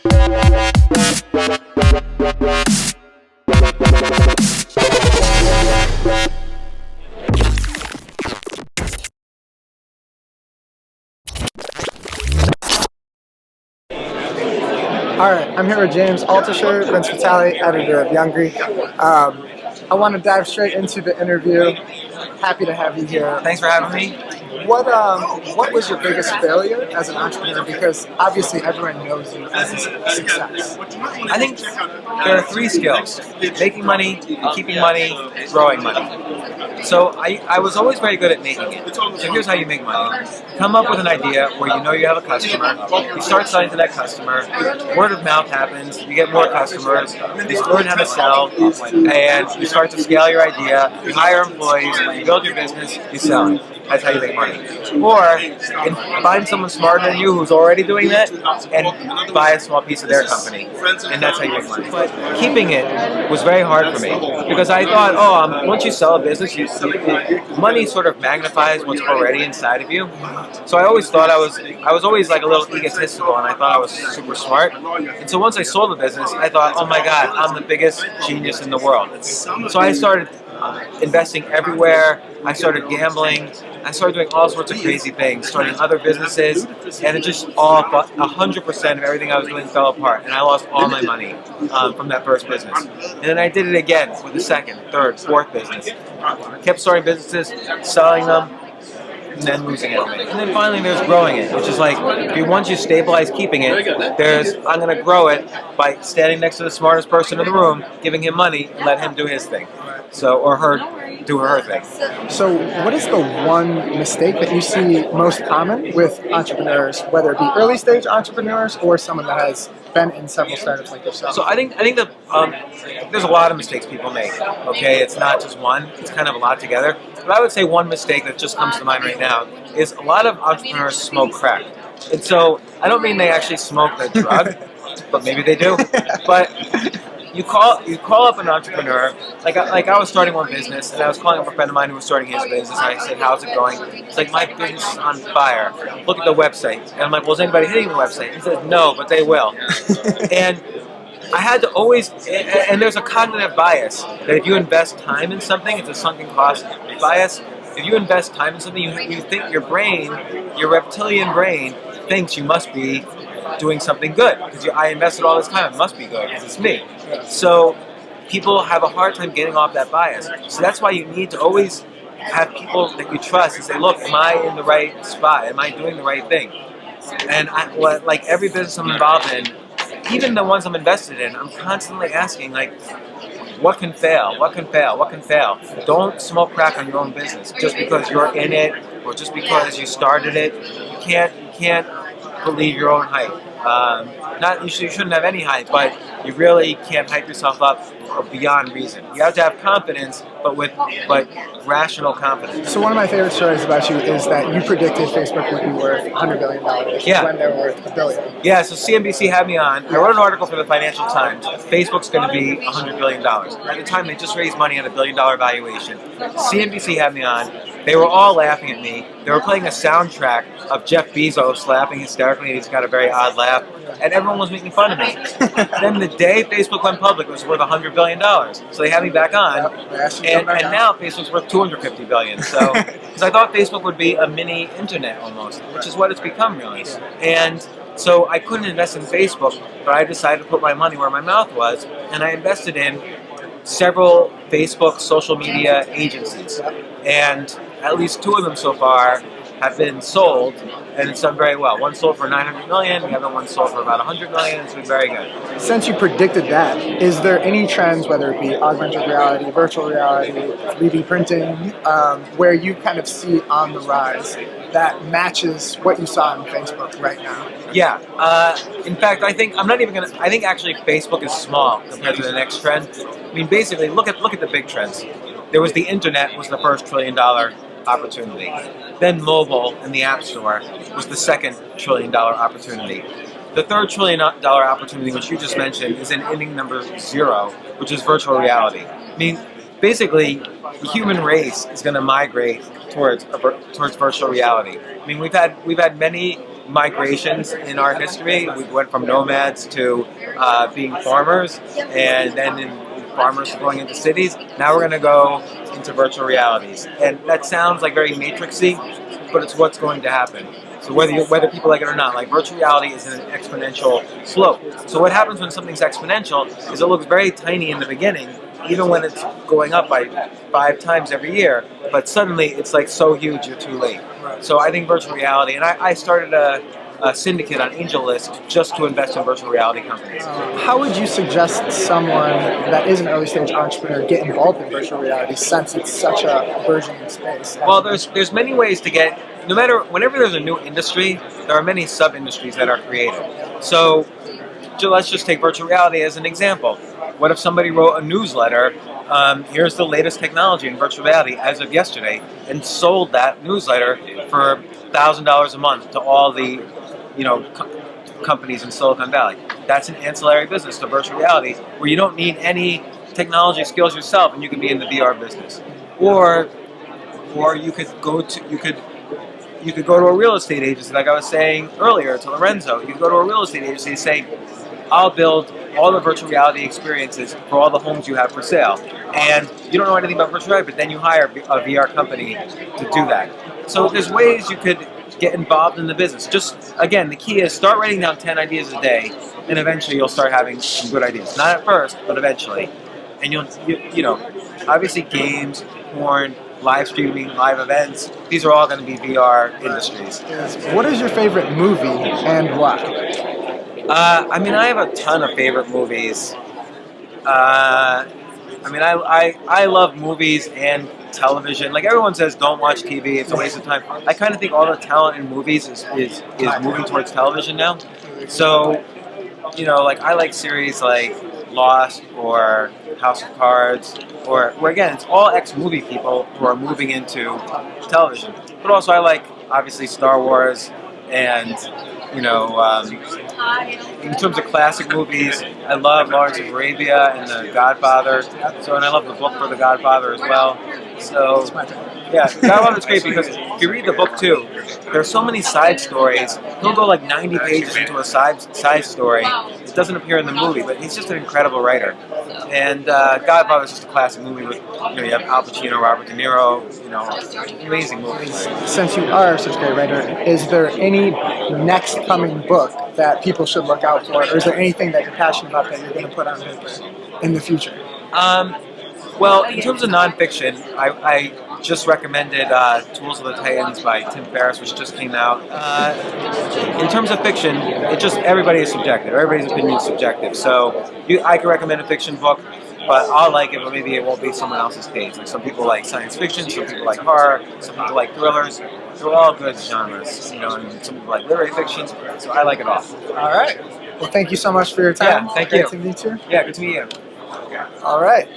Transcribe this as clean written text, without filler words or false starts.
All right, I'm here with James Altucher, Vince Vitale, editor of Youngry. I want to dive straight into the interview. Happy to have you here. Thanks for having me. What was your biggest failure as an entrepreneur? Because obviously everyone knows you as a success. I think there are three skills: making money, keeping money, growing money. So I was always very good at making it. So here's how you make money. Come up with an idea where you know you have a customer, you start selling to that customer, word of mouth happens, you get more customers, you learn how to sell, and you start to scale your idea, you hire employees, you build your business, you sell. That's how you make money. Or find someone smarter than you who's already doing that and buy a small piece of their company. And that's how you make money. But keeping it was very hard for me because I thought, once you sell a business, money sort of magnifies what's already inside of you. So I always thought I was always like a little egotistical, and I thought I was super smart. And so once I sold the business, I thought, oh my God, I'm the biggest genius in the world. So I started investing everywhere. I started gambling. I started doing all sorts of crazy things, starting other businesses, and it just all 100% of everything I was doing fell apart, and I lost all my money from that first business. And then I did it again with the second, third, fourth business. Kept starting businesses, selling them, and then losing it. And then finally there's growing it, which is like, once you stabilize keeping it, I'm going to grow it by standing next to the smartest person in the room, giving him money, and let him do his thing. Or her do her thing. So what is the one mistake that you see most common with entrepreneurs, whether it be early stage entrepreneurs or someone that has been in several startups like yourself? So I think that there's a lot of mistakes people make. Okay, it's not just one; it's kind of a lot together. But I would say one mistake that just comes to mind right now is a lot of entrepreneurs smoke crack, and so I don't mean they actually smoke the drug, but maybe they do. But you call up an entrepreneur, like I was starting one business, and I was calling up a friend of mine who was starting his business, and I said, how's it going? It's like, my business is on fire. Look at the website. And I'm like, well, is anybody hitting the website? He said, no, but they will. And I had to always, and there's a cognitive bias, that if you invest time in something, it's a sunken cost bias. If you invest time in something, you think your reptilian brain thinks you must be doing something good, because I invested all this time, it must be good because it's me. So people have a hard time getting off that bias. So that's why you need to always have people that you trust and say, look, am I in the right spot? Am I doing the right thing? And like every business I'm involved in, even the ones I'm invested in, I'm constantly asking, like, what can fail? What can fail? What can fail? Don't smoke crack on your own business just because you're in it or just because you started it. You can't believe your own hype. You shouldn't have any hype, but you really can't hype yourself up beyond reason. You have to have confidence, but rational confidence. So one of my favorite stories about you is that you predicted Facebook would be worth $100 billion when they were worth $1 billion. Yeah, so CNBC had me on. I wrote an article for the Financial Times. Facebook's going to be $100 billion. At the time, they just raised money at $1 billion valuation. CNBC had me on. They were all laughing at me. They were playing a soundtrack of Jeff Bezos laughing hysterically, and he's got a very odd laugh, and everyone was making fun of me. Then the day Facebook went public, it was worth $100 billion. So they had me back on, and now Facebook's worth $250 billion. So, because I thought Facebook would be a mini internet almost, which is what it's become really. And so I couldn't invest in Facebook, but I decided to put my money where my mouth was, and I invested in several Facebook social media agencies, and at least 2 of them so far have been sold, and it's done very well. One sold for $900 million, the other one sold for about $100 million, and it's been very good. Since you predicted that, is there any trends, whether it be augmented reality, virtual reality, 3D printing, where you kind of see on the rise that matches what you saw on Facebook right now? Yeah. In fact, I think actually Facebook is small compared to the next trend. I mean, basically, look at the big trends. There was the internet was the first $1 trillion opportunity. Then mobile and the App Store was the second $1 trillion opportunity. The third $1 trillion opportunity, which you just mentioned, is in inning number 0, which is virtual reality. I mean, basically, the human race is going to migrate towards virtual reality. I mean, we've had many migrations in our history. We went from nomads to being farmers, and then farmers to going into cities. Now we're going to go into virtual realities, and that sounds like very matrixy, but it's what's going to happen. So whether people like it or not, like virtual reality is an exponential slope. So what happens when something's exponential is it looks very tiny in the beginning, even when it's going up by 5 times every year, but suddenly it's like so huge you're too late. So I think virtual reality, and I started a syndicate on AngelList just to invest in virtual reality companies. How would you suggest someone that is an early stage entrepreneur get involved in virtual reality since it's such a burgeoning space? Well, there's many ways to get. No matter whenever there's a new industry, there are many sub industries that are created. So let's just take virtual reality as an example. What if somebody wrote a newsletter? Here's the latest technology in virtual reality as of yesterday, and sold that newsletter for $1,000 a month to all the companies in Silicon Valley. That's an ancillary business to virtual reality, where you don't need any technology skills yourself, and you can be in the VR business. Or you could go to a real estate agency, like I was saying earlier to Lorenzo. You could go to a real estate agency and say, I'll build all the virtual reality experiences for all the homes you have for sale. And you don't know anything about virtual reality, but then you hire a VR company to do that. So there's ways you could get involved in the business. Just, again, the key is start writing down 10 ideas a day, and eventually you'll start having some good ideas. Not at first, but eventually. And you'll obviously games, porn, live streaming, live events, these are all going to be VR industries. What is your favorite movie and why? I have a ton of favorite movies. I love movies and television. Like everyone says, don't watch TV, it's a waste of time. I kind of think all the talent in movies is moving towards television now. So, like I like series like Lost or House of Cards, or where again it's all ex-movie people who are moving into television. But also I like obviously Star Wars, and in terms of classic movies, I love Lawrence of Arabia and The Godfather. And I love the book for The Godfather as well. So, yeah, Godfather's great because if you read the book too, there's so many side stories. He'll go like 90 pages into a side story. It doesn't appear in the movie, but he's just an incredible writer. And Godfather's just a classic movie with, you have Al Pacino, Robert De Niro, amazing movies. Since you are such a great writer, is there any next coming book that people should look out for, or is there anything that you're passionate about that you're going to put on paper in the future? Well, in terms of nonfiction, I just recommended Tools of the Titans by Tim Ferriss, which just came out. In terms of fiction, everybody is subjective. Everybody's opinion is subjective. So I could recommend a fiction book, but I'll like it, but maybe it won't be someone else's taste. Like some people like science fiction, some people like horror, some people like thrillers. They're all good genres, and some people like literary fiction. So I like it all. All right. Well, thank you so much for your time. Yeah, thank you. Great to meet you. Yeah, good to meet you. All right.